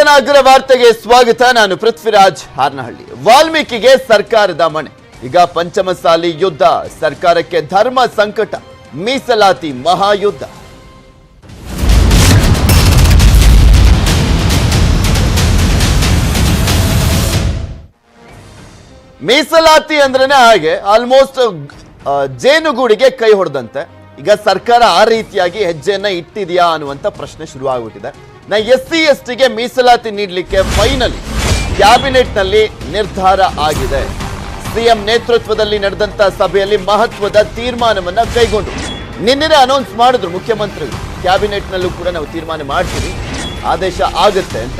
ಜನಅಗ್ರ ವಾರ್ತೆಗೆ ಸ್ವಾಗತ. ನಾನು ಪೃಥ್ವಿರಾಜ್ ಹಾರ್ನಹಳ್ಳಿ. ವಾಲ್ಮೀಕಿಗೆ ಸರ್ಕಾರದ ಮಣೆ. ಈಗ ಪಂಚಮಸಾಲಿ ಯುದ್ಧ, ಸರ್ಕಾರಕ್ಕೆ ಧರ್ಮ ಸಂಕಟ, ಮೀಸಲಾತಿ ಮಹಾಯುದ್ಧ. ಮೀಸಲಾತಿ ಅಂದ್ರೇನೆ ಹಾಗೆ ಆಲ್ಮೋಸ್ಟ್ ಜೇನುಗೂಡಿಗೆ ಕೈ ಹೊಡೆದಂತೆ. ಈಗ ಸರ್ಕಾರ ಆ ರೀತಿಯಾಗಿ ಹೆಜ್ಜೆಯನ್ನ ಇಟ್ಟಿದೆಯಾ ಅನ್ನುವಂತ ಪ್ರಶ್ನೆ ಶುರುವಾಗ್ಬಿಟ್ಟಿದೆ. ಎಸ್ಸಿ ಎಸ್ಟಿಗೆ ಮೀಸಲಾತಿ ನೀಡಲಿಕ್ಕೆ ಫೈನಲಿ ಕ್ಯಾಬಿನೆಟ್ ನಲ್ಲಿ ನಿರ್ಧಾರ ಆಗಿದೆ. ಸಿಎಂ ನೇತೃತ್ವದಲ್ಲಿ ನಡೆದಂತ ಸಭೆಯಲ್ಲಿ ಮಹತ್ವದ ತೀರ್ಮಾನವನ್ನ ಕೈಗೊಂಡು ನಿನ್ನೆ ಅನೌನ್ಸ್ ಮಾಡಿದ್ರು ಮುಖ್ಯಮಂತ್ರಿಗಳು. ಕ್ಯಾಬಿನೆಟ್ ನಲ್ಲೂ ಕೂಡ ನಾವು ತೀರ್ಮಾನ ಮಾಡ್ತೀವಿ, ಆದೇಶ ಆಗುತ್ತೆ ಅಂತ.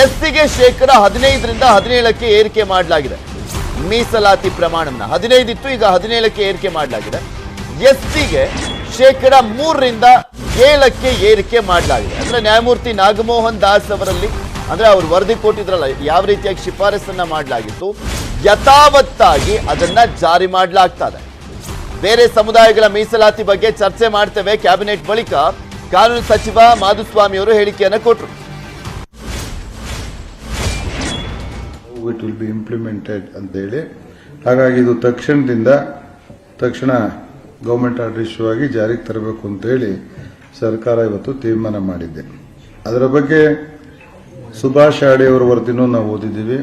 ಎಸ್ಸಿಗೆ ಶೇಕಡ 15ರಿಂದ 17ಕ್ಕೆ ಏರಿಕೆ ಮಾಡಲಾಗಿದೆ. ಮೀಸಲಾತಿ ಪ್ರಮಾಣವನ್ನ 15 ಇತ್ತು, ಈಗ 17ಕ್ಕೆ ಏರಿಕೆ ಮಾಡಲಾಗಿದೆ. ಎಸ್ಟಿಗೆ ಶೇಕಡ 3ರಿಂದ 7ಕ್ಕೆ ಏರಿಕೆ ಮಾಡಲಾಗಿದೆ. ಅಂದ್ರೆ ನ್ಯಾಯಮೂರ್ತಿ ನಾಗಮೋಹನ್ ದಾಸ್ ಅವರಲ್ಲಿ ಅಂದ್ರೆ ಅವರು ವರದಿ ಕೊಟ್ಟಿದ್ರಲ್ಲ, ಯಾವ ರೀತಿಯಾಗಿ ಶಿಫಾರಸನ್ನ ಮಾಡಲಾಗಿತ್ತು ಯಥಾವತ್ತಾಗಿ ಅದನ್ನ ಜಾರಿ ಮಾಡಲಾಗ್ತದೆ. ಬೇರೆ ಸಮುದಾಯಗಳ ಮೀಸಲಾತಿ ಬಗ್ಗೆ ಚರ್ಚೆ ಮಾಡ್ತೇವೆ ಕ್ಯಾಬಿನೆಟ್ ಬಳಿಕ ಕಾನೂನು ಸಚಿವ ಮಾಧುಸ್ವಾಮಿ ಅವರು ಹೇಳಿಕೆಯನ್ನು ಕೊಟ್ಟರು. ಇಟ್ ವಿಲ್ ಬಿ ಇಂಪ್ಲಿಮೆಂಟೆಡ್ ಅಂತ ಹೇಳಿ, ಹಾಗಾಗಿ ಇದು ತಕ್ಷಣ ಗೌರ್ಮೆಂಟ್ ಆರ್ಡರ್ ಇಶ್ಯೂ ಆಗಿ ಜಾರಿಗೆ ತರಬೇಕು ಅಂತ ಹೇಳಿ ಸರ್ಕಾರ ಇವತ್ತು ತೀರ್ಮಾನ ಮಾಡಿದೆ. ಅದರ ಬಗ್ಗೆ ಸುಭಾಷ್ ಆಡೆ ಅವರ ವರದಿನೂ ನಾವು ಓದಿದ್ದೀವಿ.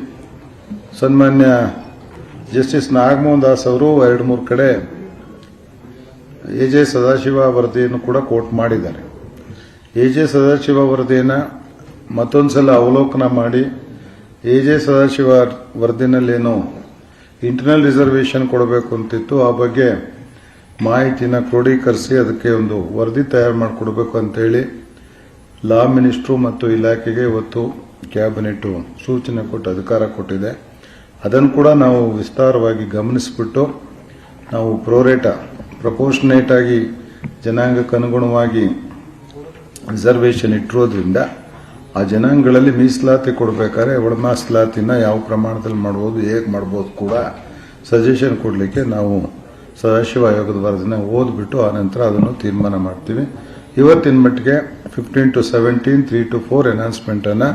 ಸನ್ಮಾನ್ಯ ಜಸ್ಟಿಸ್ ನಾಗಮೋಹನ್ ದಾಸ್ ಅವರು 2-3 ಕಡೆ ಎಜೆ ಸದಾಶಿವ ವರದಿಯನ್ನು ಕೂಡ ಕೋಟ್ ಮಾಡಿದ್ದಾರೆ. ಎಜೆ ಸದಾಶಿವ ವರದಿಯನ್ನು ಮತ್ತೊಂದ್ಸಲ ಅವಲೋಕನ ಮಾಡಿ ಎಜೆ ಸದಾಶಿವ ವರದಿನಲ್ಲೇನು ಇಂಟರ್ನಲ್ ರಿಸರ್ವೇಷನ್ ಕೊಡಬೇಕು ಅಂತಿತ್ತು, ಆ ಬಗ್ಗೆ ಮಾಹಿತಿನ ಕ್ರೋಢೀಕರಿಸಿ ಅದಕ್ಕೆ ಒಂದು ವರದಿ ತಯಾರು ಮಾಡಿಕೊಡ್ಬೇಕು ಅಂತೇಳಿ ಲಾ ಮಿನಿಸ್ಟ್ರು ಮತ್ತು ಇಲಾಖೆಗೆ ಇವತ್ತು ಕ್ಯಾಬಿನೆಟ್ ಸೂಚನೆ ಕೊಟ್ಟು ಅಧಿಕಾರ ಕೊಟ್ಟಿದೆ. ಅದನ್ನು ಕೂಡ ನಾವು ವಿಸ್ತಾರವಾಗಿ ಗಮನಿಸಿಬಿಟ್ಟು ನಾವು ಪ್ರಪೋರ್ಷನೇಟ್ ಆಗಿ ಜನಾಂಗಕ್ಕೆ ಅನುಗುಣವಾಗಿ ರಿಸರ್ವೇಷನ್ ಇಟ್ಟಿರೋದ್ರಿಂದ ಆ ಜನಾಂಗಗಳಲ್ಲಿ ಮೀಸಲಾತಿ ಕೊಡಬೇಕಾದ್ರೆ ಒಳ ಮೀಸಲಾತಿನ ಯಾವ ಪ್ರಮಾಣದಲ್ಲಿ ಮಾಡ್ಬೋದು, ಹೇಗೆ ಮಾಡ್ಬೋದು ಕೂಡ ಸಜೆಷನ್ ಕೊಡಲಿಕ್ಕೆ ನಾವು ಸದಾಶಿವ ಆಯೋಗದ ವರದಿನ ಓದ್ಬಿಟ್ಟು ಆನಂತರ ಅದನ್ನು ತೀರ್ಮಾನ ಮಾಡ್ತೀವಿ. ಇವತ್ತಿನ ಮಟ್ಟಿಗೆ 15 to 17, 3 to 4 ಅನೌನ್ಸ್ಮೆಂಟ್ ಅನ್ನ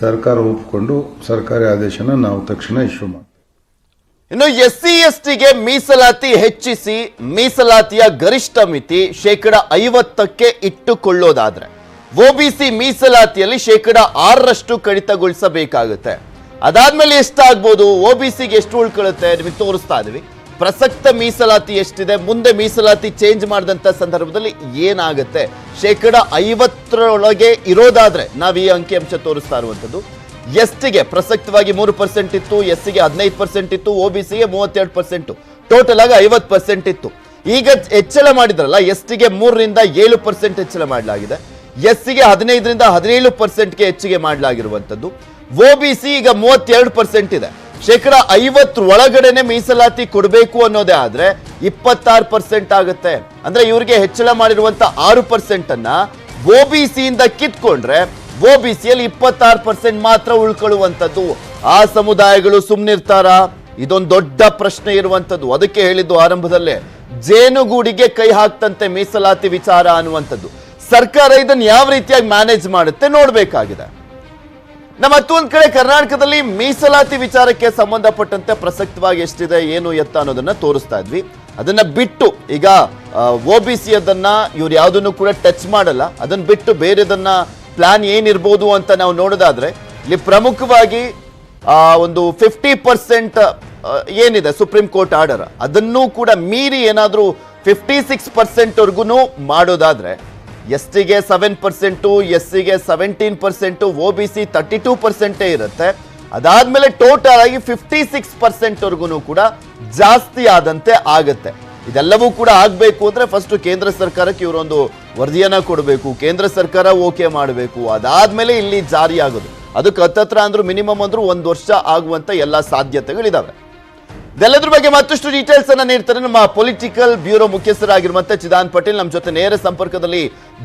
ಸರ್ಕಾರ ಒಪ್ಪಿಕೊಂಡು ಸರ್ಕಾರಿ ಆದೇಶನ ನಾವು ತಕ್ಷಣ ಇಶ್ಯೂ ಮಾಡ್ತೀವಿ. ಇನ್ನು ಎಸ್ಸಿ ಎಸ್ಟಿಗೆ ಮೀಸಲಾತಿ ಹೆಚ್ಚಿಸಿ ಮೀಸಲಾತಿಯ ಗರಿಷ್ಠ ಮಿತಿ ಶೇಕಡ 50ಕ್ಕೆ ಇಟ್ಟುಕೊಳ್ಳೋದಾದ್ರೆ ಒಬಿಸಿ ಮೀಸಲಾತಿಯಲ್ಲಿ ಶೇಕಡ 6ರಷ್ಟು ಕಡಿತಗೊಳಿಸಬೇಕಾಗುತ್ತೆ. ಅದಾದ್ಮೇಲೆ ಎಷ್ಟಾಗ್ಬೋದು, ಒಬಿಸಿಗೆ ಎಷ್ಟು ಉಳ್ಕೊಳ್ಳುತ್ತೆ ನಿಮಗೆ ತೋರಿಸ್ತಾ ಇದೀವಿ. ಪ್ರಸಕ್ತ ಮೀಸಲಾತಿ ಎಷ್ಟಿದೆ, ಮುಂದೆ ಮೀಸಲಾತಿ ಚೇಂಜ್ ಮಾಡಿದಂತ ಸಂದರ್ಭದಲ್ಲಿ ಏನಾಗುತ್ತೆ, ಶೇಕಡ 50ರೊಳಗೆ ಇರೋದಾದ್ರೆ ನಾವು ಈ ಅಂಕಿಅಂಶ ತೋರಿಸ್ತಾ ಇರುವಂತದ್ದು. ಎಸ್ಟಿಗೆ ಪ್ರಸಕ್ತವಾಗಿ 3% ಇತ್ತು, ಎಸ್ಸಿಗೆ 15% ಇತ್ತು, ಒಬಿಸಿಗೆ 32%, ಟೋಟಲ್ ಆಗಿ 50% ಇತ್ತು. ಈಗ ಹೆಚ್ಚಳ ಮಾಡಿದ್ರಲ್ಲ, ಎಸ್ಟಿಗೆ 3ರಿಂದ 7% ಹೆಚ್ಚಳ ಮಾಡಲಾಗಿದೆ, ಎಸ್ಸಿಗೆ 15ರಿಂದ 17%ಗೆ ಹೆಚ್ಚಿಗೆ ಮಾಡಲಾಗಿರುವಂತದ್ದು. ಒಬಿಸಿ ಈಗ 32% ಇದೆ. ಶೇಕಡ 50 ಒಳಗಡೆನೆ ಮೀಸಲಾತಿ ಕೊಡಬೇಕು ಅನ್ನೋದೇ ಆದ್ರೆ 26% ಆಗುತ್ತೆ. ಅಂದ್ರೆ ಇವರಿಗೆ ಹೆಚ್ಚಳ ಮಾಡಿರುವಂತ 6% ಅನ್ನ ಒಬಿಸಿಯಿಂದ ಕಿತ್ಕೊಂಡ್ರೆ ಒಬಿಸಿಯಲ್ಲಿ 26% ಮಾತ್ರ ಉಳ್ಕೊಳ್ಳುವಂಥದ್ದು. ಆ ಸಮುದಾಯಗಳು ಸುಮ್ಮನಿರ್ತಾರ? ಇದೊಂದು ದೊಡ್ಡ ಪ್ರಶ್ನೆ ಇರುವಂತದ್ದು. ಅದಕ್ಕೆ ಹೇಳಿದ್ದು ಆರಂಭದಲ್ಲೇ, ಜೇನುಗೂಡಿಗೆ ಕೈ ಹಾಕ್ತಂತೆ ಮೀಸಲಾತಿ ವಿಚಾರ ಅನ್ನುವಂಥದ್ದು. ಸರ್ಕಾರ ಇದನ್ನು ಯಾವ ರೀತಿಯಾಗಿ ಮ್ಯಾನೇಜ್ ಮಾಡುತ್ತೆ ನೋಡ್ಬೇಕಾಗಿದೆ. ನಮ್ಮ ಮತ್ತೊಂದು ಕಡೆ ಕರ್ನಾಟಕದಲ್ಲಿ ಮೀಸಲಾತಿ ವಿಚಾರಕ್ಕೆ ಸಂಬಂಧಪಟ್ಟಂತೆ ಪ್ರಸಕ್ತವಾಗಿ ಎಷ್ಟಿದೆ, ಏನು ಎತ್ತ ಅನ್ನೋದನ್ನ ತೋರಿಸ್ತಾ ಇದ್ವಿ. ಅದನ್ನ ಬಿಟ್ಟು ಈಗ ಒಬಿಸಿ ಅದನ್ನ ಇವ್ರು ಯಾವುದನ್ನು ಕೂಡ ಟಚ್ ಮಾಡಲ್ಲ. ಅದನ್ನ ಬಿಟ್ಟು ಬೇರೆದನ್ನ ಪ್ಲಾನ್ ಏನಿರ್ಬೋದು ಅಂತ ನಾವು ನೋಡೋದಾದ್ರೆ ಇಲ್ಲಿ ಪ್ರಮುಖವಾಗಿ ಒಂದು 50% ಏನಿದೆ ಸುಪ್ರೀಂ ಕೋರ್ಟ್ ಆರ್ಡರ್, ಅದನ್ನೂ ಕೂಡ ಮೀರಿ ಏನಾದ್ರೂ 56% ವರ್ಗು ಮಾಡೋದಾದ್ರೆ ಎಸ್ಟಿಗೆ 7%, ಎಸ್ಸಿಗೆ 17%, ಒಬಿಸಿ 32% ಇರುತ್ತೆ. ಅದಾದ್ಮೇಲೆ ಟೋಟಲ್ ಆಗಿ 56% ವರ್ಗು ಕೂಡ ಜಾಸ್ತಿ ಆದಂತೆ ಆಗತ್ತೆ. ಇದೆಲ್ಲವೂ ಕೂಡ ಆಗ್ಬೇಕು ಅಂದ್ರೆ ಫಸ್ಟ್ ಕೇಂದ್ರ ಸರ್ಕಾರಕ್ಕೆ ಇವರೊಂದು ವರದಿಯನ್ನ ಕೊಡಬೇಕು, ಕೇಂದ್ರ ಸರ್ಕಾರ ಓಕೆ ಮಾಡಬೇಕು, ಅದಾದ್ಮೇಲೆ ಇಲ್ಲಿ ಜಾರಿ ಆಗೋದು. ಅದಕ್ಕೆ ಹತ್ತತ್ರ ಅಂದ್ರೂ ಮಿನಿಮಮ್ ಅಂದ್ರೂ 1 ವರ್ಷ ಆಗುವಂತ ಎಲ್ಲ ಸಾಧ್ಯತೆಗಳಿದಾವೆ. ಇದೆಲ್ಲದ್ರ ಬಗ್ಗೆ ಮತ್ತಷ್ಟು ಡೀಟೇಲ್ಸ್ ಅನ್ನ ನೀಡ್ತಾರೆ ನಮ್ಮ ಪೊಲಿಟಿಕಲ್ ಬ್ಯೂರೋ ಮುಖ್ಯಸ್ಥರಾಗಿರುವಂತ ಚಿದಾನಂದ್ ಪಟೇಲ್ ನಮ್ಮ ಜೊತೆ ನೇರ ಸಂಪರ್ಕದಲ್ಲಿ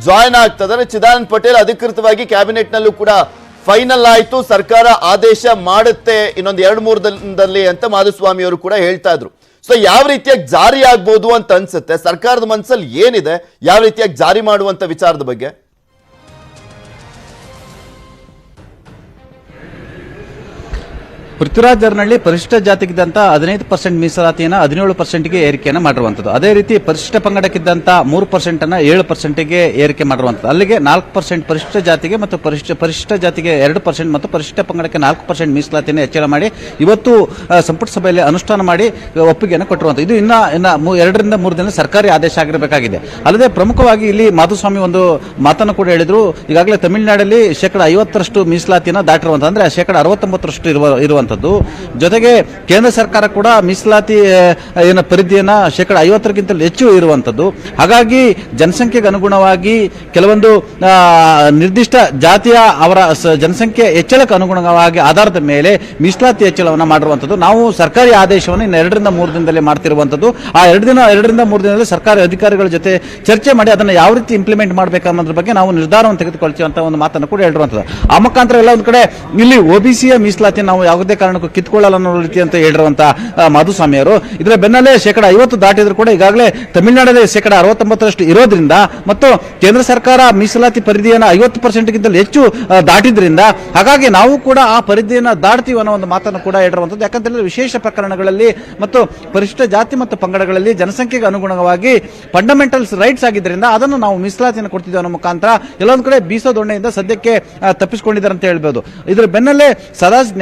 ಜಾಯ್ನ್ ಆಗ್ತಾ ಇದ್ದಾರೆ. ಚಿದಾನಂದ್ ಪಟೇಲ್, ಅಧಿಕೃತವಾಗಿ ಕ್ಯಾಬಿನೆಟ್ ನಲ್ಲೂ ಕೂಡ ಫೈನಲ್ ಆಯ್ತು, ಸರ್ಕಾರ ಆದೇಶ ಮಾಡುತ್ತೆ ಇನ್ನೊಂದು 2-3 ದಿನದಲ್ಲಿ ಅಂತ ಮಾಧುಸ್ವಾಮಿ ಅವರು ಕೂಡ ಹೇಳ್ತಾ ಇದ್ರು. ಸೊ ಯಾವ ರೀತಿಯಾಗಿ ಜಾರಿ ಆಗ್ಬೋದು ಅಂತ ಅನ್ಸುತ್ತೆ? ಸರ್ಕಾರದ ಮನಸ್ಸಲ್ಲಿ ಏನಿದೆ, ಯಾವ ರೀತಿಯಾಗಿ ಜಾರಿ ಮಾಡುವಂತ ವಿಚಾರದ ಬಗ್ಗೆ? ಪೃಥ್ವಿರಾಜ್ ಜಾರಕಿಹೊಳಿ ಪರಿಶಿಷ್ಟ ಜಾತಿಗಿದ್ದಂತ 15% ಮೀಸಲಾತಿಯನ್ನು 17%ಗೆ ಏರಿಕೆಯನ್ನು ಮಾಡಿರುವಂತದ್ದು. ಅದೇ ರೀತಿ ಪರಿಶಿಷ್ಟ ಪಂಗಡಕ್ಕಿದ್ದಂತ 3% ಅನ್ನ 7%ಗೆ ಏರಿಕೆ ಮಾಡಿರುವಂತದ್ದು. ಅಲ್ಲಿಗೆ 4% ಪರಿಶಿಷ್ಟ ಜಾತಿಗೆ ಮತ್ತು ಪರಿಶಿಷ್ಟ ಜಾತಿಗೆ 2% ಮತ್ತು ಪರಿಶಿಷ್ಟ ಪಂಗಡಕ್ಕೆ 4% ಮೀಸಲಾತಿಯನ್ನು ಹೆಚ್ಚಳ ಮಾಡಿ ಇವತ್ತು ಸಂಪುಟ ಸಭೆಯಲ್ಲಿ ಅನುಷ್ಠಾನ ಮಾಡಿ ಒಪ್ಪಿಗೆಯನ್ನು ಕೊಟ್ಟಿರುವಂತದ್ದು. ಇದು ಇನ್ನ 2 ರಿಂದ 3 ದಿನ ಸರ್ಕಾರಿ ಆದೇಶ ಆಗಿರಬೇಕಾಗಿದೆ. ಅಲ್ಲದೆ ಪ್ರಮುಖವಾಗಿ ಇಲ್ಲಿ ಮಾಧುಸ್ವಾಮಿ ಒಂದು ಮಾತನ್ನು ಕೂಡ ಹೇಳಿದ್ರು. ಈಗಾಗಲೇ ತಮಿಳುನಾಡಲ್ಲಿ 50% ಮೀಸಲಾತಿಯನ್ನು ದಾಟಿರುವಂತ ಅಂದ್ರೆ 69% ಇರುವಂತದ್ದು. ಜೊತೆಗೆ ಕೇಂದ್ರ ಸರ್ಕಾರ ಕೂಡ ಮೀಸಲಾತಿ ಪರಿಧಿಯನ್ನ 50%ಗಿಂತಲೂ ಹೆಚ್ಚು ಇರುವಂತದ್ದು. ಹಾಗಾಗಿ ಜನಸಂಖ್ಯೆಗೆ ಅನುಗುಣವಾಗಿ ಕೆಲವೊಂದು ನಿರ್ದಿಷ್ಟ ಜಾತಿಯ ಅವರ ಜನಸಂಖ್ಯೆ ಹೆಚ್ಚಳಕ್ಕೆ ಅನುಗುಣವಾಗಿ ಆಧಾರದ ಮೇಲೆ ಮೀಸಲಾತಿ ಹೆಚ್ಚಳವನ್ನು ಮಾಡಿರುವಂತದ್ದು. ನಾವು ಸರ್ಕಾರಿ ಆದೇಶವನ್ನು 2 ರಿಂದ 3 ದಿನದಲ್ಲಿ ಮಾಡ್ತಿರುವಂತದ್ದು. ಆ 2 ರಿಂದ 3 ದಿನದಲ್ಲಿ ಸರ್ಕಾರಿ ಅಧಿಕಾರಿಗಳ ಜೊತೆ ಚರ್ಚೆ ಮಾಡಿ ಅದನ್ನು ಯಾವ ರೀತಿ ಇಂಪ್ಲಿಮೆಂಟ್ ಮಾಡಬೇಕು ಅನ್ನೋದ್ರ ಬಗ್ಗೆ ನಾವು ನಿರ್ಧಾರವನ್ನು ತೆಗೆದುಕೊಳ್ತೀವಿ ಅಂತ ಒಂದು ಮಾತನ್ನು ಕೂಡ ಹೇಳಿರುವಂತದ್ದು. ಆ ಮುಖಾಂತರ ಎಲ್ಲ ಒಂದು ಕಡೆ ಇಲ್ಲಿ OBCಯ ಮೀಸಲಾತಿ ನಾವು ಯಾವುದೇ ಕಾರಣಕ್ಕೂ ಕಿತ್ಕೊಳ್ಳಲ್ಲ ಅನ್ನೋ ರೀತಿ ಅಂತ ಹೇಳಿರುವಂತ ಮಾಧುಸ್ವಾಮಿ ಅವರು ಇದರ ಬೆನ್ನಲ್ಲೇ 50% ದಾಟಿದ್ರು ಕೂಡ ಈಗಾಗಲೇ ತಮಿಳುನಾಡಲ್ಲಿ 69% ಇರೋದ್ರಿಂದ ಮತ್ತು ಕೇಂದ್ರ ಸರ್ಕಾರ ಮೀಸಲಾತಿ ಪರಿಧಿಯನ್ನು 50%ಗಿಂತಲೂ ಹೆಚ್ಚು ದಾಟಿದ್ರಿಂದ ಹಾಗಾಗಿ ನಾವು ಕೂಡ ಆ ಪರಿಧಿಯನ್ನು ದಾಟ್ತೀವಿ ಅನ್ನೋ ಒಂದು ಮಾತನ್ನು ಕೂಡ ಹೇಳಿರುವಂತದ್ದು. ಯಾಕಂತಂದ್ರೆ ವಿಶೇಷ ಪ್ರಕರಣಗಳಲ್ಲಿ ಮತ್ತು ಪರಿಶಿಷ್ಟ ಜಾತಿ ಮತ್ತು ಪಂಗಡಗಳಲ್ಲಿ ಜನಸಂಖ್ಯೆಗೆ ಅನುಗುಣವಾಗಿ ಫಂಡಮೆಂಟಲ್ಸ್ ರೈಟ್ಸ್ ಆಗಿದ್ದರಿಂದ ಅದನ್ನು ನಾವು ಮೀಸಲಾತಿಯನ್ನು ಕೊಡ್ತಿದ್ದೇವೆ ಅನ್ನೋ ಮುಖಾಂತರ ಎಲ್ಲೊಂದು ಕಡೆ ಬೀಸೋದೊಣ್ಣೆಯಿಂದ ಸದ್ಯಕ್ಕೆ ತಪ್ಪಿಸಿಕೊಂಡಿದ್ದಾರೆ ಅಂತ ಹೇಳ್ಬೋದು. ಇದರ ಬೆನ್ನಲ್ಲೇ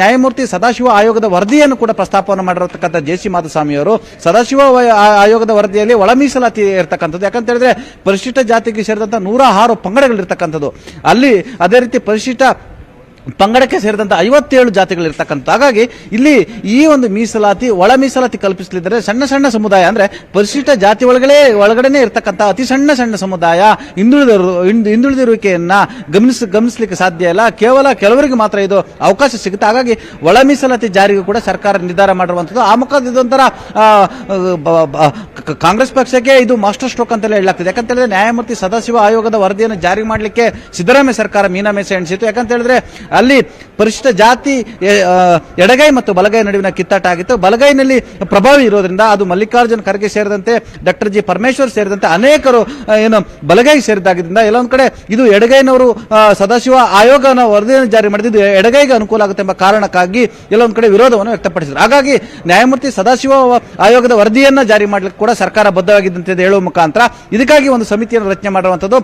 ನ್ಯಾಯಮೂರ್ತಿ ಸದಾಶಿವ ಆಯೋಗದ ವರದಿಯನ್ನು ಕೂಡ ಪ್ರಸ್ತಾಪವನ್ನು ಮಾಡಿರತಕ್ಕಂಥ JC ಮಾಧುಸ್ವಾಮಿ ಅವರು ಸದಾಶಿವ ಆಯೋಗದ ವರದಿಯಲ್ಲಿ ಒಳ ಮೀಸಲಾತಿ ಇರತಕ್ಕಂಥದ್ದು. ಯಾಕಂತ ಹೇಳಿದ್ರೆ ಪರಿಶಿಷ್ಟ ಜಾತಿಗೆ ಸೇರಿದಂತ 106 ಪಂಗಡಗಳಿರ್ತಕ್ಕಂಥದ್ದು. ಅಲ್ಲಿ ಅದೇ ರೀತಿ ಪರಿಶಿಷ್ಟ ಪಂಗಡಕ್ಕೆ ಸೇರಿದಂತ 57 ಜಾತಿಗಳಿರ್ತಕ್ಕಂಥ. ಹಾಗಾಗಿ ಇಲ್ಲಿ ಈ ಒಂದು ಮೀಸಲಾತಿ ಒಳ ಮೀಸಲಾತಿ ಕಲ್ಪಿಸಲಿದ್ದರೆ ಸಣ್ಣ ಸಣ್ಣ ಸಮುದಾಯ ಅಂದ್ರೆ ಪರಿಶಿಷ್ಟ ಜಾತಿ ಒಳಗಡೆನೆ ಇರ್ತಕ್ಕಂಥ ಅತಿ ಸಣ್ಣ ಸಮುದಾಯ ಹಿಂದುಳಿದಿರುವಿಕೆಯನ್ನ ಗಮನಿಸಲಿಕ್ಕೆ ಸಾಧ್ಯ ಇಲ್ಲ. ಕೇವಲ ಕೆಲವರಿಗೆ ಮಾತ್ರ ಇದು ಅವಕಾಶ ಸಿಗುತ್ತೆ. ಹಾಗಾಗಿ ಒಳ ಮೀಸಲಾತಿ ಜಾರಿಗೂ ಕೂಡ ಸರ್ಕಾರ ನಿರ್ಧಾರ ಮಾಡಿರುವಂತದ್ದು. ಆ ಮುಖಾಂತರ ಇದೊಂಥರ ಕಾಂಗ್ರೆಸ್ ಪಕ್ಷಕ್ಕೆ ಇದು ಮಾಸ್ಟರ್ ಸ್ಟ್ರೋಕ್ ಅಂತಲೇ ಹೇಳಲಾಗ್ತದೆ. ಯಾಕಂತ ಹೇಳಿದ್ರೆ ನ್ಯಾಯಮೂರ್ತಿ ಸದಾಶಿವ ಆಯೋಗದ ವರದಿಯನ್ನು ಜಾರಿ ಮಾಡಲಿಕ್ಕೆ ಸಿದ್ದರಾಮಯ್ಯ ಸರ್ಕಾರ ಮೀನಾಮೇಷ ಎಣಿಸಿತು. ಯಾಕಂತ ಹೇಳಿದ್ರೆ ಅಲ್ಲಿ ಪರಿಶಿಷ್ಟ ಜಾತಿ ಎಡಗೈ ಮತ್ತು ಬಲಗೈ ನಡುವಿನ ಕಿತ್ತಾಟ ಆಗಿತ್ತು. ಬಲಗೈನಲ್ಲಿ ಪ್ರಭಾವಿ ಇರೋದ್ರಿಂದ ಅದು ಮಲ್ಲಿಕಾರ್ಜುನ್ ಖರ್ಗೆ ಸೇರಿದಂತೆ ಡಾಕ್ಟರ್ ಜಿ ಪರಮೇಶ್ವರ್ ಸೇರಿದಂತೆ ಅನೇಕರು ಬಲಗೈ ಸೇರಿದಾಗಿದ್ದರಿಂದ ಎಲ್ಲೊಂದು ಕಡೆ ಇದು ಎಡಗೈನವರು ಸದಾಶಿವ ಆಯೋಗನ ವರದಿಯನ್ನು ಜಾರಿ ಮಾಡಿದ್ದು ಎಡಗೈಗೆ ಅನುಕೂಲ ಆಗುತ್ತೆ ಎಂಬ ಕಾರಣಕ್ಕಾಗಿ ಎಲ್ಲೊಂದು ಕಡೆ ವಿರೋಧವನ್ನು ವ್ಯಕ್ತಪಡಿಸಿದರು. ಹಾಗಾಗಿ ನ್ಯಾಯಮೂರ್ತಿ ಸದಾಶಿವ ಆಯೋಗದ ವರದಿಯನ್ನ ಜಾರಿ ಮಾಡಲಿಕ್ಕೆ ಕೂಡ ಸರ್ಕಾರ ಬದ್ಧವಾಗಿದ್ದಂತೆ ಹೇಳುವ ಮುಖಾಂತರ ಇದಕ್ಕಾಗಿ ಒಂದು ಸಮಿತಿಯನ್ನು ರಚನೆ ಮಾಡಿರುವಂತದ್ದು.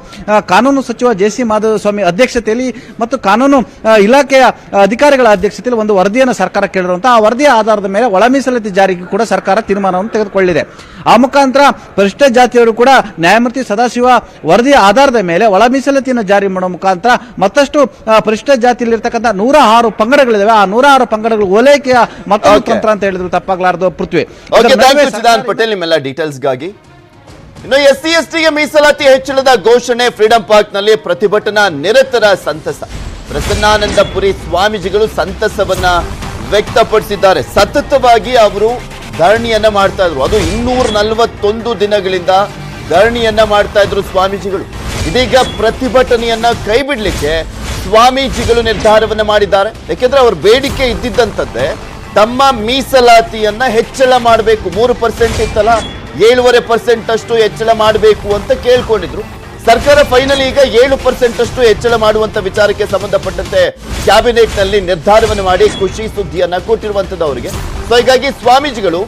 ಕಾನೂನು ಸಚಿವ JC ಮಾಧುಸ್ವಾಮಿ ಅಧ್ಯಕ್ಷತೆಯಲ್ಲಿ ಮತ್ತು ಕಾನೂನು ಇಲಾಖೆಯ ಅಧಿಕಾರಿಗಳ ಅಧ್ಯಕ್ಷತೆಯಲ್ಲಿ ಒಂದು ವರದಿಯನ್ನು ಸರ್ಕಾರ ಕೇಳಿರುವಂತಹ ಆ ವರದಿಯ ಆಧಾರದ ಮೇಲೆ ಒಳ ಮೀಸಲಾತಿ ಜಾರಿಗೆ ಕೂಡ ಸರ್ಕಾರ ತೀರ್ಮಾನವನ್ನು ತೆಗೆದುಕೊಳ್ಳಿದೆ. ಆ ಮುಖಾಂತರ ಪರಿಶಿಷ್ಟ ಜಾತಿಯವರು ಕೂಡ ನ್ಯಾಯಮೂರ್ತಿ ಸದಾಶಿವ ವರದಿಯ ಆಧಾರದ ಮೇಲೆ ಒಳ ಮೀಸಲಾತಿಯನ್ನು ಜಾರಿ ಮಾಡುವ ಮುಖಾಂತರ ಮತ್ತಷ್ಟು ಪರಿಶಿಷ್ಟ ಜಾತಿಯಲ್ಲಿರ್ತಕ್ಕಂಥ 106 ಪಂಗಡಗಳಿದಾವೆ. ಆ 106 ಪಂಗಡಗಳು ಓಲೈಕೆಯ ಮತ್ತೊಂದು ತಂತ್ರ ಅಂತ ಹೇಳಿದ್ರು ತಪ್ಪಾಗಲಾರದು. ಪೃಥ್ವಿ ಪಟೇಲ್ ನಿಮ್ಮೆಲ್ಲ ಡೀಟೇಲ್ಸ್ಗಾಗಿ. ಇನ್ನು SC/ST ಗೆ ಮೀಸಲಾತಿ ಹೆಚ್ಚಳದ ಘೋಷಣೆ ಫ್ರೀಡಂ ಪಾರ್ಕ್ ನಲ್ಲಿ ಪ್ರತಿಭಟನಾ ನಿರತರ ಸಂತಸ. ಪ್ರಸನ್ನಾನಂದಪುರಿ ಸ್ವಾಮೀಜಿಗಳು ಸಂತಸವನ್ನ ವ್ಯಕ್ತಪಡಿಸಿದ್ದಾರೆ. ಸತತವಾಗಿ ಅವರು ಧರಣಿಯನ್ನ ಮಾಡ್ತಾ ಇದ್ರು. ಅದು 241 ದಿನಗಳಿಂದ ಧರಣಿಯನ್ನ ಮಾಡ್ತಾ ಇದ್ರು ಸ್ವಾಮೀಜಿಗಳು. ಇದೀಗ ಪ್ರತಿಭಟನೆಯನ್ನ ಕೈ ಬಿಡ್ಲಿಕ್ಕೆ ಸ್ವಾಮೀಜಿಗಳು ನಿರ್ಧಾರವನ್ನ ಮಾಡಿದ್ದಾರೆ. ಯಾಕೆಂದ್ರೆ ಅವ್ರ ಬೇಡಿಕೆ ಇದ್ದಿದ್ದಂಥದ್ದೇ ತಮ್ಮ ಮೀಸಲಾತಿಯನ್ನ ಹೆಚ್ಚಳ ಮಾಡಬೇಕು. 3% ಇತ್ತಲ್ಲ, 7.5% ಅಷ್ಟು ಹೆಚ್ಚಳ ಮಾಡಬೇಕು ಅಂತ ಕೇಳ್ಕೊಂಡಿದ್ರು. ಸರ್ಕಾರ ಫೈನಲ್ ಈಗ 7% ಅಷ್ಟು ಹೆಚ್ಚಳ ಮಾಡುವಂತ ವಿಚಾರಕ್ಕೆ ಸಂಬಂಧಪಟ್ಟಂತೆ ಕ್ಯಾಬಿನೆಟ್ ನಲ್ಲಿ ನಿರ್ಧಾರವನ್ನು ಮಾಡಿ ಖುಷಿ ಸುದ್ದಿಯನ್ನ ಕೊಟ್ಟಿರುವಂತದ್ದು ಅವರಿಗೆ. ಸೊ ಹೀಗಾಗಿ ಸ್ವಾಮೀಜಿಗಳು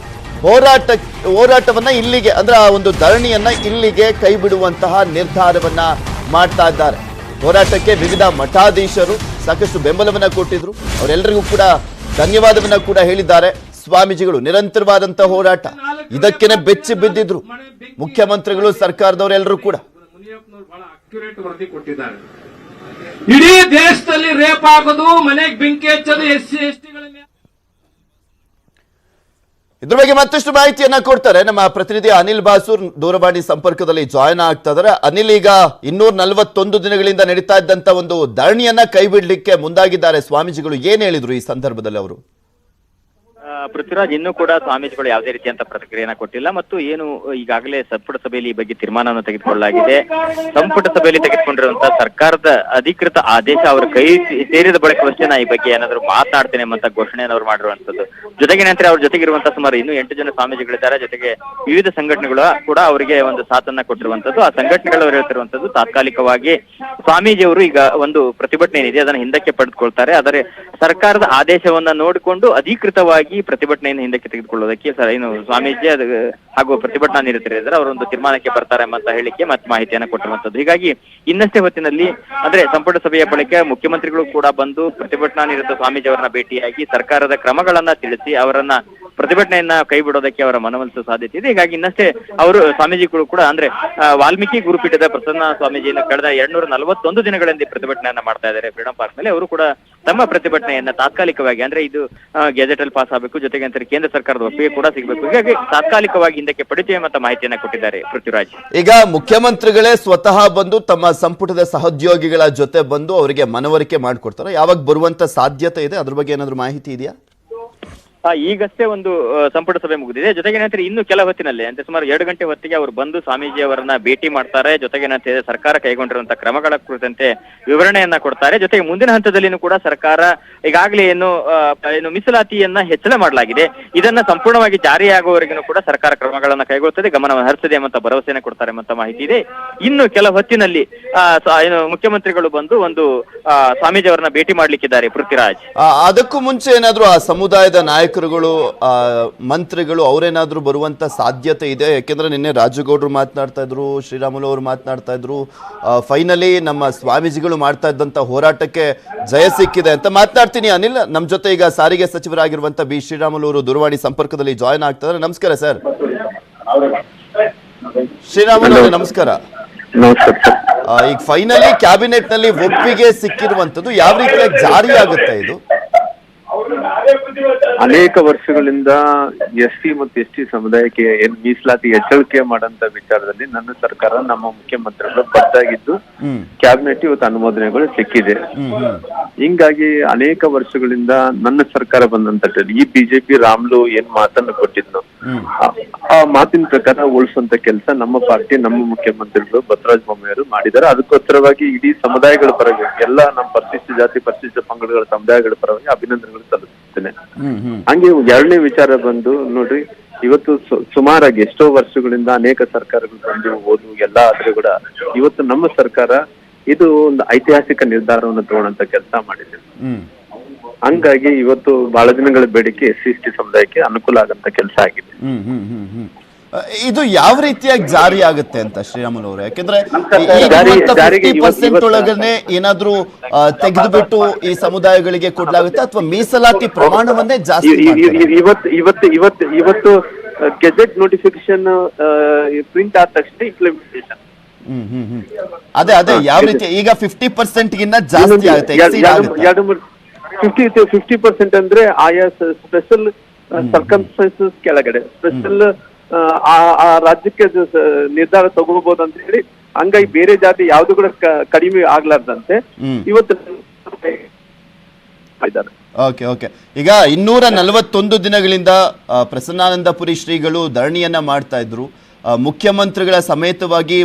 ಹೋರಾಟವನ್ನ ಇಲ್ಲಿಗೆ ಅಂದ್ರೆ ಆ ಒಂದು ಧರಣಿಯನ್ನ ಇಲ್ಲಿಗೆ ಕೈ ಬಿಡುವಂತಹ ನಿರ್ಧಾರವನ್ನ ಮಾಡ್ತಾ ಇದ್ದಾರೆ. ಹೋರಾಟಕ್ಕೆ ವಿವಿಧ ಮಠಾಧೀಶರು ಸಾಕಷ್ಟು ಬೆಂಬಲವನ್ನ ಕೊಟ್ಟಿದ್ರು. ಅವರೆಲ್ಲರಿಗೂ ಕೂಡ ಧನ್ಯವಾದವನ್ನ ಕೂಡ ಹೇಳಿದ್ದಾರೆ. ಸ್ವಾಮೀಜಿಗಳು ನಿರಂತರವಾದಂತಹ ಹೋರಾಟ ಇದಕ್ಕೇನೆ ಬೆಚ್ಚಿ ಬಿದ್ದಿದ್ರು ಮುಖ್ಯಮಂತ್ರಿಗಳು, ಸರ್ಕಾರದವರೆಲ್ಲರೂ ಕೂಡ. ಇಡೀ ದೇಶದಲ್ಲಿ ರೇಪ್ ಆಗೋದು, ಮನೆಗೆ ಬೆಂಕಿ ಹಚ್ಚೋದು SC/STಗಳ ಇದ್ರ ಬಗ್ಗೆ ಮತ್ತಷ್ಟು ಮಾಹಿತಿಯನ್ನ ಕೊಡ್ತಾರೆ ನಮ್ಮ ಪ್ರತಿನಿಧಿ ಅನಿಲ್ ಬಾಸೂರ್ ದೂರವಾಣಿ ಸಂಪರ್ಕದಲ್ಲಿ ಜಾಯ್ನ್ ಆಗ್ತಾ ಇದ್ದಾರೆ. ಅನಿಲ್, ಈಗ 241 ದಿನಗಳಿಂದ ನಡೀತಾ ಇದ್ದಂತ ಒಂದು ಧರಣಿಯನ್ನ ಕೈ ಬಿಡ್ಲಿಕ್ಕೆ ಮುಂದಾಗಿದ್ದಾರೆ ಸ್ವಾಮೀಜಿಗಳು. ಏನ್ ಹೇಳಿದ್ರು ಈ ಸಂದರ್ಭದಲ್ಲಿ ಅವರು? ಪೃಥ್ವಿರಾಜ್, ಇನ್ನೂ ಕೂಡ ಸ್ವಾಮೀಜಿಗಳು ಯಾವುದೇ ರೀತಿಯಂತ ಪ್ರತಿಕ್ರಿಯೆಯನ್ನ ಕೊಟ್ಟಿಲ್ಲ ಮತ್ತು ಏನು ಈಗಾಗಲೇ ಸಂಪುಟ ಸಭೆಯಲ್ಲಿ ಈ ಬಗ್ಗೆ ತೀರ್ಮಾನವನ್ನು ತೆಗೆದುಕೊಳ್ಳಲಾಗಿದೆ. ಸಂಪುಟ ಸಭೆಯಲ್ಲಿ ತೆಗೆದುಕೊಂಡಿರುವಂತಹ ಸರ್ಕಾರದ ಅಧಿಕೃತ ಆದೇಶ ಅವರ ಕೈ ಸೇರಿದ ಬಳಿಕವಷ್ಟೇ ನಾ ಈ ಬಗ್ಗೆ ಏನಾದ್ರು ಮಾತನಾಡ್ತೇನೆ ಎಂಬಂತ ಘೋಷಣೆಯನ್ನು ಅವರು ಮಾಡಿರುವಂತದ್ದು. ಜೊತೆಗೆ ನಂತರ ಅವ್ರ ಜೊತೆಗಿರುವಂತಹ ಸುಮಾರು ಇನ್ನೂ 8 ಜನ ಸ್ವಾಮೀಜಿಗಳಿದ್ದಾರೆ. ಜೊತೆಗೆ ವಿವಿಧ ಸಂಘಟನೆಗಳು ಕೂಡ ಅವರಿಗೆ ಒಂದು ಸಾಥನ್ನ ಕೊಟ್ಟಿರುವಂತದ್ದು. ಆ ಸಂಘಟನೆಗಳು ಹೇಳ್ತಿರುವಂತದ್ದು ತಾತ್ಕಾಲಿಕವಾಗಿ ಸ್ವಾಮೀಜಿಯವರು ಈಗ ಒಂದು ಪ್ರತಿಭಟನೆ ಏನಿದೆ ಅದನ್ನು ಹಿಂದಕ್ಕೆ ಪಡೆದುಕೊಳ್ತಾರೆ. ಆದರೆ ಸರ್ಕಾರದ ಆದೇಶವನ್ನ ನೋಡಿಕೊಂಡು ಅಧಿಕೃತವಾಗಿ ಪ್ರತಿಭಟನೆಯನ್ನು ಹಿಂದಕ್ಕೆ ತೆಗೆದುಕೊಳ್ಳೋದಕ್ಕೆ ಏನು ಸ್ವಾಮೀಜಿ ಹಾಗೂ ಪ್ರತಿಭಟನಾ ನಿರತರಿದ್ದಾರೆ ಅವರೊಂದು ತೀರ್ಮಾನಕ್ಕೆ ಬರ್ತಾರೆ ಎಂಬ ಹೇಳಿಕೆ ಮತ್ತು ಮಾಹಿತಿಯನ್ನು ಕೊಟ್ಟಿರುವಂತದ್ದು. ಹೀಗಾಗಿ ಇನ್ನಷ್ಟೇ ಹೊತ್ತಿನಲ್ಲಿ ಅಂದ್ರೆ ಸಂಪುಟ ಸಭೆಯ ಬಳಿಕ ಮುಖ್ಯಮಂತ್ರಿಗಳು ಕೂಡ ಬಂದು ಪ್ರತಿಭಟನಾ ನಿರತ ಸ್ವಾಮೀಜಿ ಅವರನ್ನ ಭೇಟಿಯಾಗಿ ಸರ್ಕಾರದ ಕ್ರಮಗಳನ್ನ ತಿಳಿಸಿ ಅವರನ್ನ ಪ್ರತಿಭಟನೆಯನ್ನ ಕೈ ಬಿಡೋದಕ್ಕೆ ಅವರ ಮನವೊಲಿಸುವ ಸಾಧ್ಯತೆ ಇದೆ. ಹೀಗಾಗಿ ಇನ್ನಷ್ಟೇ ಅವರು ಸ್ವಾಮೀಜಿಗಳು ಕೂಡ ಅಂದ್ರೆ ವಾಲ್ಮೀಕಿ ಗುರುಪೀಠದ ಪ್ರಸನ್ನ ಸ್ವಾಮೀಜಿಯನ್ನು ಕಳೆದ 241 ದಿನಗಳಿಂದ ಪ್ರತಿಭಟನೆಯನ್ನ ಮಾಡ್ತಾ ಇದ್ದಾರೆ ಫ್ರೀಡಂ ಪಾರ್ಕ್ ನಲ್ಲಿ. ಅವರು ಕೂಡ ತಮ್ಮ ಪ್ರತಿಭಟನೆಯನ್ನ ತಾತ್ಕಾಲಿಕವಾಗಿ ಅಂದ್ರೆ ಇದು ಗೆಜೆಟ್ ಅಲ್ಲಿ ಪಾಸ್ ಆಗಬೇಕು, ಜೊತೆಗೆ ಅಂತ ಕೇಂದ್ರ ಸರ್ಕಾರದ ಒಪ್ಪಿಗೆ ಕೂಡ ಸಿಗಬೇಕು, ಹೀಗಾಗಿ ತಾತ್ಕಾಲಿಕವಾಗಿ ಹಿಂದಕ್ಕೆ ಪಡಿತೀವಿ ಅಂತ ಮಾಹಿತಿಯನ್ನ ಕೊಟ್ಟಿದ್ದಾರೆ ಪೃಥ್ವಿರಾಜ್. ಈಗ ಮುಖ್ಯಮಂತ್ರಿಗಳೇ ಸ್ವತಃ ಬಂದು ತಮ್ಮ ಸಂಪುಟದ ಸಹೋದ್ಯೋಗಿಗಳ ಜೊತೆ ಬಂದು ಅವರಿಗೆ ಮನವರಿಕೆ ಮಾಡಿಕೊಡ್ತಾರೆ. ಯಾವಾಗ ಬರುವಂತ ಸಾಧ್ಯತೆ ಇದೆ, ಅದ್ರ ಬಗ್ಗೆ ಏನಾದ್ರು ಮಾಹಿತಿ ಇದೆಯಾ? ಈಗಷ್ಟೇ ಒಂದು ಸಂಪುಟ ಸಭೆ ಮುಗಿದಿದೆ. ಜೊತೆಗೆ ಏನಂದ್ರೆ ಇನ್ನು ಕೆಲ ಹೊತ್ತಿನಲ್ಲಿ ಅಂದ್ರೆ ಸುಮಾರು 2 ಗಂಟೆ ಹೊತ್ತಿಗೆ ಅವರು ಬಂದು ಸ್ವಾಮೀಜಿ ಅವರನ್ನ ಭೇಟಿ ಮಾಡ್ತಾರೆ. ಜೊತೆಗೆ ಏನಂತ ಸರ್ಕಾರ ಕೈಗೊಂಡಿರುವಂತಹ ಕ್ರಮಗಳ ಕುರಿತಂತೆ ವಿವರಣೆಯನ್ನ ಕೊಡ್ತಾರೆ. ಜೊತೆಗೆ ಮುಂದಿನ ಹಂತದಲ್ಲಿನೂ ಕೂಡ ಸರ್ಕಾರ ಈಗಾಗಲೇ ಏನು ಮೀಸಲಾತಿಯನ್ನ ಹೆಚ್ಚಳ ಮಾಡಲಾಗಿದೆ, ಇದನ್ನ ಸಂಪೂರ್ಣವಾಗಿ ಜಾರಿಯಾಗುವವರೆಗೂ ಕೂಡ ಸರ್ಕಾರ ಕ್ರಮಗಳನ್ನ ಕೈಗೊಳ್ಳುತ್ತದೆ, ಗಮನವನ್ನು ಹರಿಸದೆ ಎಂಬ ಭರವಸೆಯನ್ನು ಕೊಡ್ತಾರೆ ಎಂಬ ಮಾಹಿತಿ ಇದೆ. ಇನ್ನು ಕೆಲ ಹೊತ್ತಿನಲ್ಲಿ ಏನು ಮುಖ್ಯಮಂತ್ರಿಗಳು ಬಂದು ಒಂದು ಸ್ವಾಮೀಜಿ ಅವರನ್ನ ಭೇಟಿ ಮಾಡ್ಲಿಕ್ಕಿದ್ದಾರೆ ಪೃಥ್ವಿರಾಜ್. ಅದಕ್ಕೂ ಮುಂಚೆ ಏನಾದ್ರು ಆ ಸಮುದಾಯದ ನಾಯಕರುಗಳು ಮಂತ್ರಿಗಳು ಅವರೇನಾದ್ರೂ ಬರುವಂತ ಸಾಧ್ಯತೆ ಇದೆ? ಯಾಕೆಂದ್ರೆ ನಿನ್ನೆ ರಾಜುಗೌಡರು ಮಾತನಾಡ್ತಾ ಇದ್ರು, ಶ್ರೀರಾಮುಲು ಅವರು ಮಾತನಾಡ್ತಾ ಇದ್ರು, ಫೈನಲಿ ನಮ್ಮ ಸ್ವಾಮೀಜಿಗಳು ಮಾಡ್ತಾ ಇದ್ದಂತ ಹೋರಾಟಕ್ಕೆ ಜಯ ಸಿಕ್ಕಿದೆ ಅಂತ ಮಾತನಾಡ್ತೀನಿ. ಅನಿಲ್, ನಮ್ಮ ಜೊತೆ ಈಗ ಸಾರಿಗೆ ಸಚಿವರಾಗಿರುವಂತ ಬಿ ಶ್ರೀರಾಮುಲು ಅವರು ದೂರವಾಣಿ ಸಂಪರ್ಕದಲ್ಲಿ ಜಾಯ್ನ್ ಆಗ್ತಾರೆ. ನಮಸ್ಕಾರ ಸರ್. ಶ್ರೀರಾಮುಲು ಅವರೇ ನಮಸ್ಕಾರ. ಈಗ ಫೈನಲಿ ಕ್ಯಾಬಿನೆಟ್ ನಲ್ಲಿ ಒಪ್ಪಿಗೆ ಸಿಕ್ಕಿರುವಂತದ್ದು, ಯಾವ ರೀತಿಯಾಗಿ ಜಾರಿ ಆಗುತ್ತೆ ಇದು? ಅನೇಕ ವರ್ಷಗಳಿಂದ ಎಸ್ಸಿ ಮತ್ತು ಎಸ್ಟಿ ಸಮುದಾಯಕ್ಕೆ ಏನ್ ಮೀಸಲಾತಿ ಹೆಚ್ಚಳಿಕೆ ಮಾಡಂತ ವಿಚಾರದಲ್ಲಿ ನನ್ನ ಸರ್ಕಾರ, ನಮ್ಮ ಮುಖ್ಯಮಂತ್ರಿಗಳು ಬದ್ಧಾಗಿದ್ದು ಕ್ಯಾಬಿನೆಟ್ ಇವತ್ತು ಅನುಮೋದನೆಗಳು ಸಿಕ್ಕಿದೆ. ಹಿಂಗಾಗಿ ಅನೇಕ ವರ್ಷಗಳಿಂದ ನನ್ನ ಸರ್ಕಾರ ಬಂದಂತ ಈ ಬಿಜೆಪಿ ರಾಮ್ಲು ಏನ್ ಮಾತನ್ನು ಕೊಟ್ಟಿದ್ನು ಆ ಮಾತಿನ ಪ್ರಕಾರ ಉಳಿಸುವಂತ ಕೆಲಸ ನಮ್ಮ ಪಾರ್ಟಿ, ನಮ್ಮ ಮುಖ್ಯಮಂತ್ರಿಗಳು ಬಸವರಾಜ ಬೊಮ್ಮಾಯಿಯವರು ಮಾಡಿದ್ದಾರೆ. ಅದಕ್ಕೋಸ್ಕರವಾಗಿ ಇಡೀ ಸಮುದಾಯಗಳ ಪರವಾಗಿ ಎಲ್ಲ ನಮ್ಮ ಪರಿಶಿಷ್ಟ ಜಾತಿ ಪರಿಶಿಷ್ಟ ಪಂಗಡಗಳ ಸಮುದಾಯಗಳ ಪರವಾಗಿ ಅಭಿನಂದನೆಗಳು ಸಲ್ಲಿಸುತ್ತೇನೆ. ಹಂಗೆ 2ನೇ ವಿಚಾರ ಬಂದು ನೋಡ್ರಿ, ಇವತ್ತು ಸುಮಾರಾಗಿ ಎಷ್ಟೋ ವರ್ಷಗಳಿಂದ ಅನೇಕ ಸರ್ಕಾರಗಳು ಬಂದು ಹೋದು ಎಲ್ಲ ಆದ್ರೂ ಕೂಡ ಇವತ್ತು ನಮ್ಮ ಸರ್ಕಾರ ಇದು ಒಂದು ಐತಿಹಾಸಿಕ ನಿರ್ಧಾರವನ್ನು ತಗೊಳ್ಳಂತ ಕೆಲಸ ಮಾಡಿದೆ. ಹಂಗಾಗಿ ಇವತ್ತು ಬಹಳ ದಿನಗಳ ಬೇಡಿಕೆ ಎಸ್ಸಿ ಎಸ್ಟಿ ಸಮುದಾಯಕ್ಕೆ ಅನುಕೂಲ ಆಗಂತ ಕೆಲಸ ಆಗಿದೆ. ಇದು ಯಾವ ರೀತಿಯಾಗಿ ಜಾರಿ ಆಗುತ್ತೆ ಅಂತ ಶ್ರೀರಾಮುಲು ಅವರು? ಯಾಕೆಂದ್ರೆ 50% ಒಳಗನೆ ಏನಾದ್ರೂ ತೆಗೆದುಬಿಟ್ಟು ಈ ಸಮುದಾಯಗಳಿಗೆ ಕೊಡ್ಲಾಗುತ್ತೆ ಅಥವಾ ಮೀಸಲಾತಿ ಪ್ರಮಾಣವನ್ನೇ ಜಾಸ್ತಿ? ಇವತ್ತು ಗೆಜೆಟ್ ನೋಟಿಫಿಕೇಶನ್ ಪ್ರಿಂಟ್ ಆದ ತಕ್ಷಣ ಇಂಪ್ಲಿಮೆಂಟೇಷನ್. ಅದೇ ಯಾವ ರೀತಿ ಈಗ 50% ಗಿನ್ನ ಜಾಸ್ತಿ ಆಗುತ್ತೆ, 50% ಅಂದ್ರೆ ಆಯಾ ಸ್ಪೆಷಲ್ ಸರ್ಕಮ್ಸ್ಟೆನ್ಸಸ್ ಕೆಳಗಡೆ ಸ್ಪೆಷಲ್ ಆ ರಾಜ್ಯಕ್ಕೆ ನಿರ್ಧಾರ ತಗೋಬಹುದು ಅಂತ ಹೇಳಿ, ಹಂಗಾಗಿ ಬೇರೆ ಜಾತಿ ಯಾವ್ದು ಕೂಡ ಕಡಿಮೆ ಆಗ್ಲಾರ್ದಂತೆ ಇವತ್ತು ಓಕೆ. ಈಗ 241 ದಿನಗಳಿಂದ ಪ್ರಸನ್ನಾನಂದಪುರಿ ಶ್ರೀಗಳು ಧರಣಿಯನ್ನ ಮಾಡ್ತಾ ಇದ್ರು. ಮುಖ್ಯಮಂತ್ರಿಗಳ ಸಮೇತವಾಗಿ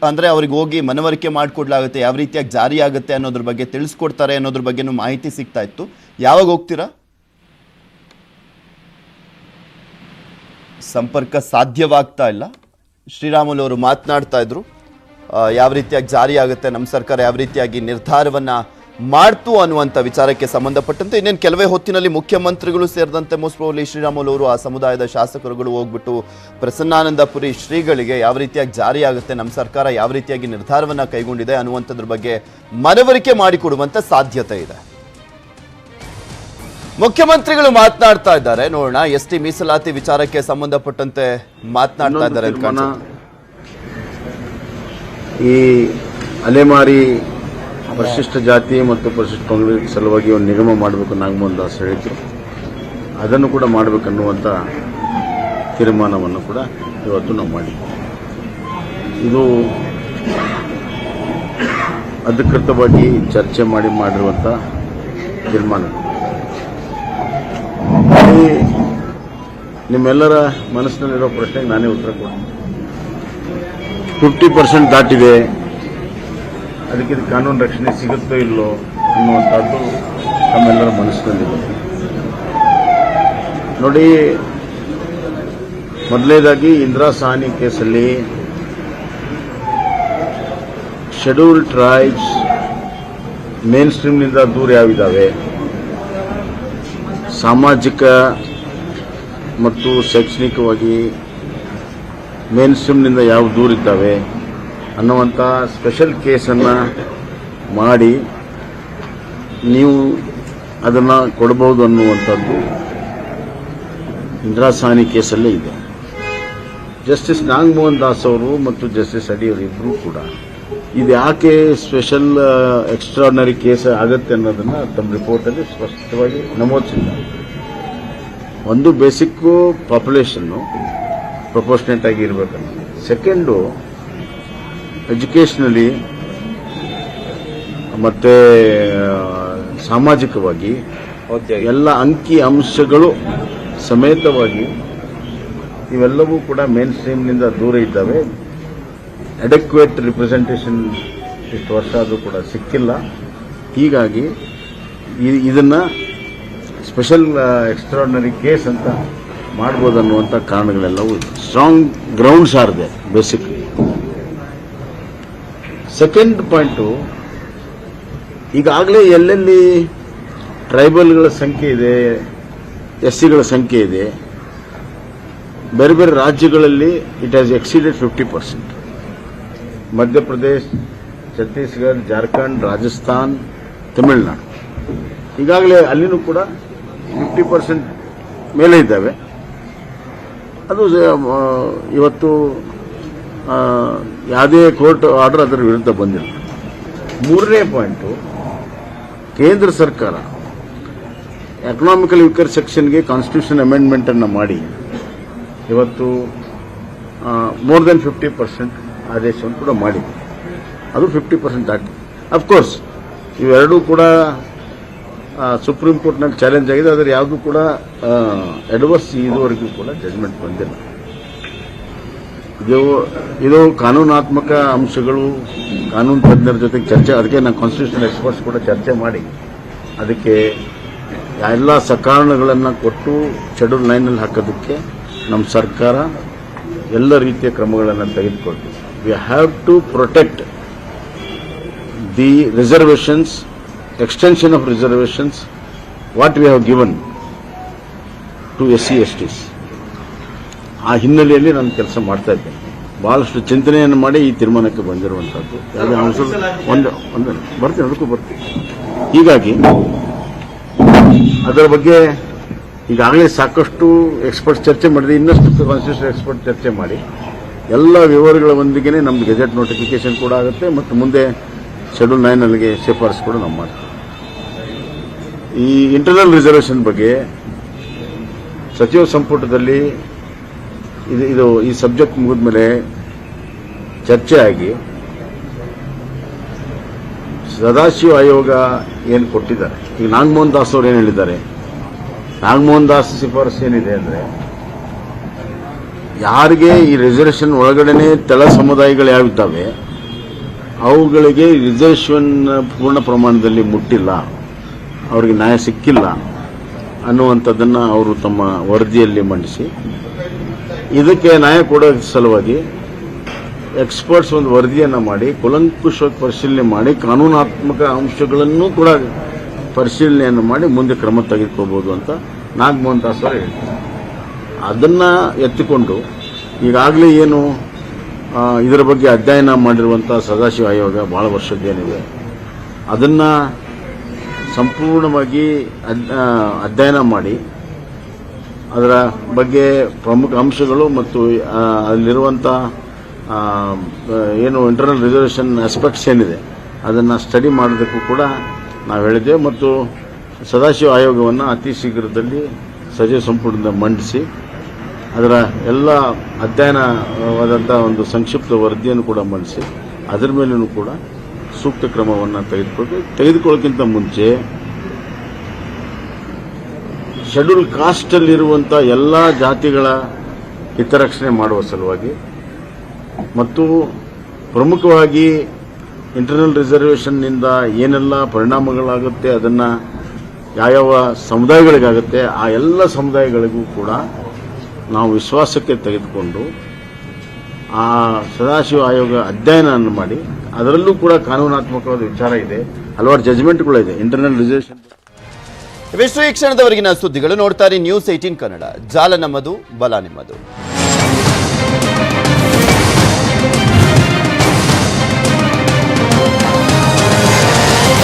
ಅಂದ್ರೆ ಅವ್ರಿಗೆ ಹೋಗಿ ಮನವರಿಕೆ ಮಾಡಿಕೊಡ್ಲಾಗುತ್ತೆ, ಯಾವ ರೀತಿಯಾಗಿ ಜಾರಿ ಆಗುತ್ತೆ ಅನ್ನೋದ್ರ ಬಗ್ಗೆ ತಿಳಿಸ್ಕೊಡ್ತಾರೆ ಅನ್ನೋದ್ರ ಬಗ್ಗೆನೂ ಮಾಹಿತಿ ಸಿಗ್ತಾ ಇತ್ತು. ಯಾವಾಗ ಹೋಗ್ತೀರಾ? ಸಂಪರ್ಕ ಸಾಧ್ಯವಾಗ್ತಾ ಇಲ್ಲ. ಶ್ರೀರಾಮುಲು ಅವರು ಮಾತನಾಡ್ತಾ ಇದ್ರು, ಯಾವ ರೀತಿಯಾಗಿ ಜಾರಿ ಆಗುತ್ತೆ, ನಮ್ಮ ಸರ್ಕಾರ ಯಾವ ರೀತಿಯಾಗಿ ನಿರ್ಧಾರವನ್ನ ಮಾಡ್ತು ಅನ್ನುವಂಥ ವಿಚಾರಕ್ಕೆ ಸಂಬಂಧಪಟ್ಟಂತೆ ಇನ್ನೇನು ಕೆಲವೇ ಹೊತ್ತಿನಲ್ಲಿ ಮುಖ್ಯಮಂತ್ರಿಗಳು ಸೇರಿದಂತೆ ಮೋಸ್ಟ್ ಪ್ರಾಬಬ್ಲಿ ಶ್ರೀರಾಮುಲು ಅವರು, ಆ ಸಮುದಾಯದ ಶಾಸಕರುಗಳು ಹೋಗ್ಬಿಟ್ಟು ಪ್ರಸನ್ನಾನಂದಪುರಿ ಶ್ರೀಗಳಿಗೆ ಯಾವ ರೀತಿಯಾಗಿ ಜಾರಿ ಆಗುತ್ತೆ, ನಮ್ಮ ಸರ್ಕಾರ ಯಾವ ರೀತಿಯಾಗಿ ನಿರ್ಧಾರವನ್ನ ಕೈಗೊಂಡಿದೆ ಅನ್ನುವಂಥದ್ರ ಬಗ್ಗೆ ಮನವರಿಕೆ ಮಾಡಿಕೊಡುವಂತ ಸಾಧ್ಯತೆ ಇದೆ. ಮುಖ್ಯಮಂತ್ರಿಗಳು ಮಾತನಾಡ್ತಾ ಇದ್ದಾರೆ, ನೋಡೋಣ. ಎಸ್ಟಿ ಮೀಸಲಾತಿ ವಿಚಾರಕ್ಕೆ ಸಂಬಂಧಪಟ್ಟಂತೆ ಮಾತನಾಡ್ತಾ ಇದ್ದಾರೆ ಅಂತ ಕಾಣಿಸುತ್ತೆ. ಈ ಅಲೆಮಾರಿ ಪರಿಶಿಷ್ಟ ಜಾತಿ ಮತ್ತು ಪರಿಶಿಷ್ಟ ಪಂಗಡ ಸಲುವಾಗಿ ಒಂದು ನಿಗಮ ಮಾಡಬೇಕು ನಾಗಮೋಹನ್ ದಾಸ್ ಹೇಳಿದ್ರು. ಅದನ್ನು ಕೂಡ ಮಾಡಬೇಕನ್ನುವಂಥ ತೀರ್ಮಾನವನ್ನು ಕೂಡ ಇವತ್ತು ನಾವು ಮಾಡಿದ್ದೀವಿ. ಇದು ಅಧಿಕೃತವಾಗಿ ಚರ್ಚೆ ಮಾಡಿರುವಂಥ ತೀರ್ಮಾನ. ನಿಮ್ಮೆಲ್ಲರ ಮನಸ್ಸಿನಲ್ಲಿರೋ ಪ್ರಶ್ನೆಗೆ ನಾನೇ ಉತ್ತರ ಕೊಡ್ತೀನಿ. 50% ದಾಟಿದೆ, ಅದಕ್ಕೆ ಕಾನೂನು ರಕ್ಷಣೆ ಸಿಗುತ್ತೋ ಇಲ್ಲೋ ಅನ್ನುವಂಥದ್ದು ನಮ್ಮೆಲ್ಲರ ಮನಸ್ಸಿನಲ್ಲಿದೆ. ನೋಡಿ, ಮೊದಲನೇದಾಗಿ ಇಂದಿರಾ ಸಾಹ್ನಿ ಕೇಸಲ್ಲಿ ಶೆಡ್ಯೂಲ್ಡ್ ಟ್ರೈಬ್ಸ್ ಮೇನ್ ಸ್ಟ್ರೀಮ್ನಿಂದ ದೂರ ಯಾವಿದ್ದಾವೆ, ಸಾಮಾಜಿಕ ಮತ್ತು ಶೈಕ್ಷಣಿಕವಾಗಿ ಮೇನ್ ಸ್ಟ್ರೀಮ್ನಿಂದ ಯಾವ ದೂರ ಇದ್ದಾವೆ ಅನ್ನುವಂಥ ಸ್ಪೆಷಲ್ ಕೇಸನ್ನು ಮಾಡಿ ನೀವು ಅದನ್ನು ಕೊಡಬಹುದು ಅನ್ನುವಂಥದ್ದು ಇಂದಿರಾ ಸಾಹ್ನಿ ಕೇಸಲ್ಲೇ ಇದೆ. ಜಸ್ಟಿಸ್ ನಾಗಮೋಹನ್ ದಾಸ್ ಅವರು ಮತ್ತು ಜಸ್ಟಿಸ್ ಅಡಿ ಅವರು ಇಬ್ಬರೂ ಕೂಡ ಇದು ಯಾಕೆ ಸ್ಪೆಷಲ್ ಎಕ್ಸ್ಟ್ರಾರ್ಡಿನರಿ ಕೇಸ್ ಆಗುತ್ತೆ ಅನ್ನೋದನ್ನು ತಮ್ಮ ರಿಪೋರ್ಟಲ್ಲಿ ಸ್ಪಷ್ಟವಾಗಿ ನಮೂದಿಸಿದ್ದಾರೆ. ಒಂದು ಬೇಸಿಕ್ಕು ಪಾಪ್ಯುಲೇಷನ್ನು ಪ್ರಪೋರ್ಷನೇಟ್ ಆಗಿ ಇರಬೇಕನ್ನ, ಸೆಕೆಂಡು ಎಜುಕೇಷನಲಿ ಮತ್ತೆ ಸಾಮಾಜಿಕವಾಗಿ ಎಲ್ಲ ಅಂಕಿ ಅಂಶಗಳು ಸಮೇತವಾಗಿ ಇವೆಲ್ಲವೂ ಕೂಡ ಮೇನ್ ಸ್ಟ್ರೀಮ್ನಿಂದ ದೂರ ಇದ್ದಾವೆ. ಅಡೆಕ್ವೇಟ್ ರಿಪ್ರೆಸೆಂಟೇಷನ್ ಇಷ್ಟು ವರ್ಷ ಆದರೂ ಕೂಡ ಸಿಕ್ಕಿಲ್ಲ. ಹೀಗಾಗಿ ಇದನ್ನು ಸ್ಪೆಷಲ್ ಎಕ್ಸ್ಟ್ರಾರ್ಡಿನರಿ ಕೇಸ್ ಅಂತ ಮಾಡ್ಬೋದು ಅನ್ನುವಂಥ ಕಾರಣಗಳೆಲ್ಲವೂ strong grounds are they basically. Second point, ಈಗಾಗಲೇ ಎಲ್ಲೆಲ್ಲಿ ಟ್ರೈಬಲ್ಗಳ ಸಂಖ್ಯೆ ಇದೆ, ಎಸ್ಸಿಗಳ ಸಂಖ್ಯೆ ಇದೆ, ಬೇರೆ ಬೇರೆ ರಾಜ್ಯಗಳಲ್ಲಿ ಇಟ್ ಹ್ಯಾಸ್ ಎಕ್ಸೀಡೆಡ್ 50%. ಮಧ್ಯಪ್ರದೇಶ್, ಛತ್ತೀಸ್ಗಢ, ಜಾರ್ಖಂಡ್, ರಾಜಸ್ಥಾನ್, ತಮಿಳುನಾಡು ಈಗಾಗಲೇ ಅಲ್ಲಿನೂ ಕೂಡ 50% ಮೇಲೆ ಇದ್ದಾವೆ. ಅದು ಇವತ್ತು ಯಾವುದೇ ಕೋರ್ಟ್ ಆರ್ಡರ್ ಅದರ ವಿರುದ್ಧ ಬಂದಿಲ್ಲ. ಮೂರನೇ ಪಾಯಿಂಟು, ಕೇಂದ್ರ ಸರ್ಕಾರ ಎಕನಾಮಿಕಲ್ ವೀಕರ್ ಸೆಕ್ಷನ್ಗೆ ಕಾನ್ಸ್ಟಿಟ್ಯೂಷನ್ ಅಮೆಂಡ್ಮೆಂಟ್ ಅನ್ನು ಮಾಡಿ ಇವತ್ತು ಮೋರ್ ದೆನ್ 50% ಆದೇಶವನ್ನು ಕೂಡ ಮಾಡಿದೆ. ಅದು 50% ಆಗಿದೆ. ಅಫ್ಕೋರ್ಸ್ ಇವೆರಡೂ ಕೂಡ ಸುಪ್ರೀಂ ಕೋರ್ಟ್ನಲ್ಲಿ ಚಾಲೆಂಜ್ ಆಗಿದೆ. ಅದರ ಯಾವುದೂ ಕೂಡ ಅಡ್ವರ್ಸ್ ಇದುವರೆಗೂ ಕೂಡ ಜಜ್ಮೆಂಟ್ ಬಂದಿಲ್ಲ. ಇದು ಕಾನೂನಾತ್ಮಕ ಅಂಶಗಳು, ಕಾನೂನು ತಜ್ಞರ ಜೊತೆಗೆ ಚರ್ಚೆ, ಅದಕ್ಕೆ ನಾನು ಕಾನ್ಸ್ಟಿಟ್ಯೂಷನಲ್ ಎಕ್ಸ್ಪರ್ಟ್ಸ್ ಕೂಡ ಚರ್ಚೆ ಮಾಡಿ ಅದಕ್ಕೆ ಎಲ್ಲ ಸಕಾರಣಗಳನ್ನು ಕೊಟ್ಟು ಶೆಡ್ಯೂಲ್ 9ನಲ್ಲಿ ಹಾಕೋದಕ್ಕೆ ನಮ್ಮ ಸರ್ಕಾರ ಎಲ್ಲ ರೀತಿಯ ಕ್ರಮಗಳನ್ನು ತೆಗೆದುಕೊಳ್ತೀವಿ. We have to protect the reservations, extension of reservations what we have given to SC/STs. ಆ ಹಿನ್ನೆಲೆಯಲ್ಲಿ ನಾನು ಕೆಲಸ ಮಾಡ್ತಾ ಇದ್ದೇನೆ. ಬಹಳಷ್ಟು ಚಿಂತನೆಯನ್ನು ಮಾಡಿ ಈ ತೀರ್ಮಾನಕ್ಕೆ ಬಂದಿರುವಂಥದ್ದು. ಯಾವುದೇ ಅಂಶ ಒಂದು ಬರ್ತೀನಿ, ಅದಕ್ಕೂ ಬರ್ತೀನಿ. ಹೀಗಾಗಿ ಅದರ ಬಗ್ಗೆ ಈಗಾಗಲೇ ಸಾಕಷ್ಟು ಎಕ್ಸ್ಪರ್ಟ್ಸ್ ಚರ್ಚೆ ಮಾಡಿದೆ. ಇನ್ನಷ್ಟು ಕಾನ್ಸ್ಟಿಟ್ಯೂಷನ್ ಎಕ್ಸ್ಪರ್ಟ್ ಚರ್ಚೆ ಮಾಡಿ ಎಲ್ಲ ವಿವರಗಳೊಂದಿಗೆ ನಮ್ದು ಗೆಜೆಟ್ ನೋಟಿಫಿಕೇಶನ್ ಕೂಡ ಆಗುತ್ತೆ ಮತ್ತು ಮುಂದೆ ಶೆಡ್ಯೂಲ್ 9ಗೆ ಶಿಫಾರಸು ಕೂಡ ನಾವು ಮಾಡ್ತೀವಿ. ಈ ಇಂಟರ್ನಲ್ ರಿಸರ್ವೇಷನ್ ಬಗ್ಗೆ ಸಚಿವ ಸಂಪುಟದಲ್ಲಿ ಇದು ಈ ಸಬ್ಜೆಕ್ಟ್ ಮುಗಿದ ಮೇಲೆ ಚರ್ಚೆ ಆಗಿ ಸದಾಶಿವ ಆಯೋಗ ಏನು ಕೊಟ್ಟಿದ್ದಾರೆ, ಈಗ ನಾಗಮೋಹನ್ ದಾಸ್ ಅವರು ಏನು ಹೇಳಿದ್ದಾರೆ, ನಾಗಮೋಹನ್ ದಾಸ್ ಶಿಫಾರಸು ಏನಿದೆ ಅಂದರೆ ಯಾರಿಗೆ ಈ ರಿಸರ್ವೇಷನ್ ಒಳಗಡೆನೆ ತೆಲ ಸಮುದಾಯಗಳು ಯಾವಿದ್ದಾವೆ ಅವುಗಳಿಗೆ ರಿಸರ್ವೇಷನ್ ಪೂರ್ಣ ಪ್ರಮಾಣದಲ್ಲಿ ಮುಟ್ಟಿಲ್ಲ, ಅವರಿಗೆ ನ್ಯಾಯ ಸಿಕ್ಕಿಲ್ಲ ಅನ್ನುವಂಥದ್ದನ್ನು ಅವರು ತಮ್ಮ ವರದಿಯಲ್ಲಿ ಮಂಡಿಸಿ ಇದಕ್ಕೆ ನ್ಯಾಯ ಕೊಡೋ ಸಲುವಾಗಿ ಎಕ್ಸ್ಪರ್ಟ್ಸ್ ಒಂದು ವರದಿಯನ್ನು ಮಾಡಿ ಕೂಲಂಕುಷವಾಗಿ ಪರಿಶೀಲನೆ ಮಾಡಿ ಕಾನೂನಾತ್ಮಕ ಅಂಶಗಳನ್ನು ಕೂಡ ಪರಿಶೀಲನೆಯನ್ನು ಮಾಡಿ ಮುಂದೆ ಕ್ರಮ ತೆಗೆದುಕೋಬಹುದು ಅಂತ ನಾಗಮೋಹನ್ ದಾಸ್ ಅವರು ಹೇಳ್ತಾರೆ. ಅದನ್ನು ಎತ್ತಿಕೊಂಡು ಈಗಾಗಲೇ ಏನು ಇದರ ಬಗ್ಗೆ ಅಧ್ಯಯನ ಮಾಡಿರುವಂಥ ಸದಾಶಿವ ಆಯೋಗ ಬಹಳ ವರ್ಷದ್ದೇನಿದೆ ಅದನ್ನು ಸಂಪೂರ್ಣವಾಗಿ ಅಧ್ಯಯನ ಮಾಡಿ ಅದರ ಬಗ್ಗೆ ಪ್ರಮುಖ ಅಂಶಗಳು ಮತ್ತು ಅಲ್ಲಿರುವಂಥ ಏನು ಇಂಟರ್ನಲ್ ರಿಸರ್ವೇಷನ್ ಆಸ್ಪೆಕ್ಟ್ಸ್ ಏನಿದೆ ಅದನ್ನು ಸ್ಟಡಿ ಮಾಡೋದಕ್ಕೂ ಕೂಡ ನಾವು ಹೇಳಿದ್ದೇವೆ ಮತ್ತು ಸದಾಶಿವ ಆಯೋಗವನ್ನು ಅತಿ ಶೀಘ್ರದಲ್ಲಿ ಸಚಿವ ಸಂಪುಟದಿಂದ ಮಂಡಿಸಿ ಅದರ ಎಲ್ಲ ಅಧ್ಯಯನವಾದಂಥ ಒಂದು ಸಂಕ್ಷಿಪ್ತ ವರದಿಯನ್ನು ಕೂಡ ಮಂಡಿಸಿ ಅದರ ಮೇಲೂ ಕೂಡ ಸೂಕ್ತ ಕ್ರಮವನ್ನು ತೆಗೆದುಕೊಳ್ಳೋಕ್ಕಿಂತ ಮುಂಚೆ ಶೆಡ್ಯೂಲ್ ಕಾಸ್ಟಲ್ಲಿರುವಂಥ ಎಲ್ಲ ಜಾತಿಗಳ ಹಿತರಕ್ಷಣೆ ಮಾಡುವ ಸಲುವಾಗಿ ಮತ್ತು ಪ್ರಮುಖವಾಗಿ ಇಂಟರ್ನಲ್ ರಿಸರ್ವೇಷನ್ನಿಂದ ಏನೆಲ್ಲ ಪರಿಣಾಮಗಳಾಗುತ್ತೆ ಅದನ್ನು ಯಾವ್ಯಾವ ಸಮುದಾಯಗಳಿಗಾಗುತ್ತೆ ಆ ಎಲ್ಲ ಸಮುದಾಯಗಳಿಗೂ ಕೂಡ ನಾವು ವಿಶ್ವಾಸಕ್ಕೆ ತೆಗೆದುಕೊಂಡು ಆ ಸದಾಶಿವ ಆಯೋಗ ಅಧ್ಯಯನವನ್ನು ಮಾಡಿ ಅದರಲ್ಲೂ ಕೂಡ ಕಾನೂನಾತ್ಮಕವಾದ ವಿಚಾರ ಇದೆ, ಹಲವಾರು ಜಜ್ಮೆಂಟ್ಗಳಿದೆ ಇಂಟರ್ನಲ್ ರಿಸರ್ವೇಷನ್ ಇವೆಷ್ಟು ಈ ಕ್ಷಣದವರೆಗಿನ ಸುದ್ದಿಗಳು. ನೋಡ್ತಾರೆ ನ್ಯೂಸ್ 18 ಕನ್ನಡ. ಜಾಲ ನಮ್ಮದು, ಬಲ ನಿಮ್ಮದು.